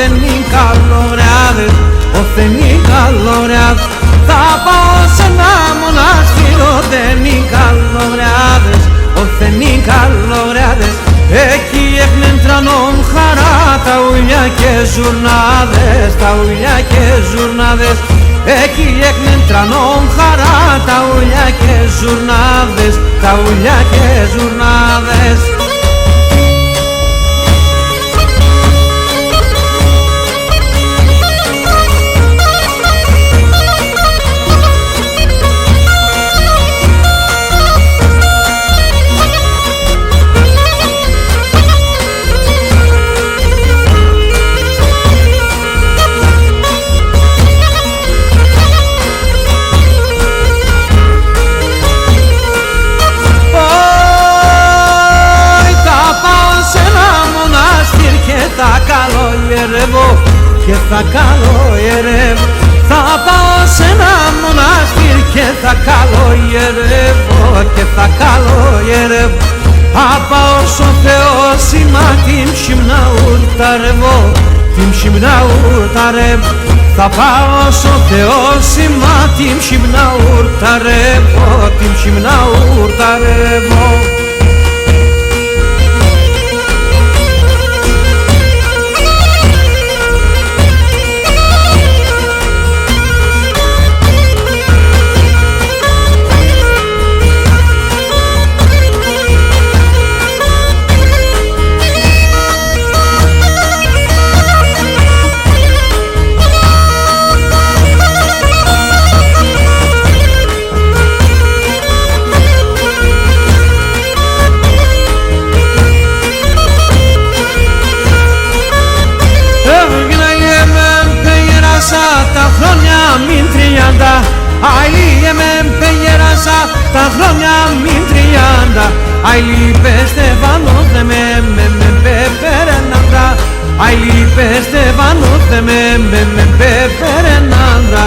όθενοι καλωρεάδες, όθενοι καλωρεάδες. Θα πάω σε ένα μοναστήριο, όθενοι καλωρεάδες, όθενοι καλωρεάδες. Εκεί έχνεν τρανόν χαρά τα ουλιά και ζουρνάδες, τα ουλιά και ζουρνάδες. Εκεί έχνεν τρανόν χαρά τα ουλιά και ζουρνάδες, τα ουλιά και ζουρνάδες. Θα καλογερεύω και θα καλογερεύω. Θα πάω σε ένα μοναστήρι και θα καλογερεύω και θα καλογερεύω. Θα πάω στο Θεό σήμα την ψημνά ουρταρεύω, την ψημνά ουρταρεύω. Θα πάω στο Θεό σήμα την ψημνά ουρταρεύω, την ψημνά ουρταρεύω. Τα χρόνια μην 30, αηλίε με πεγεράσα τα χρόνια μην 30. Αηλί πεστεβάνω δε με πεπερενάντα, αηλί πεστεβάνω δε με πεπερενάντα.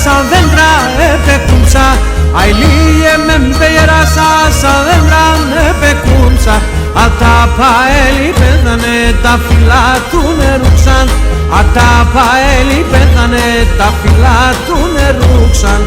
Σαν δέντρα επεκούμψα, αηλίε με πεγεράσα, σαν δέντρα επεκούμψα. Ατα παέλι πέθανε, τα φύλλα του νερούξαν, ατα παέλι πέθανε, τα φύλλα του νερούξαν.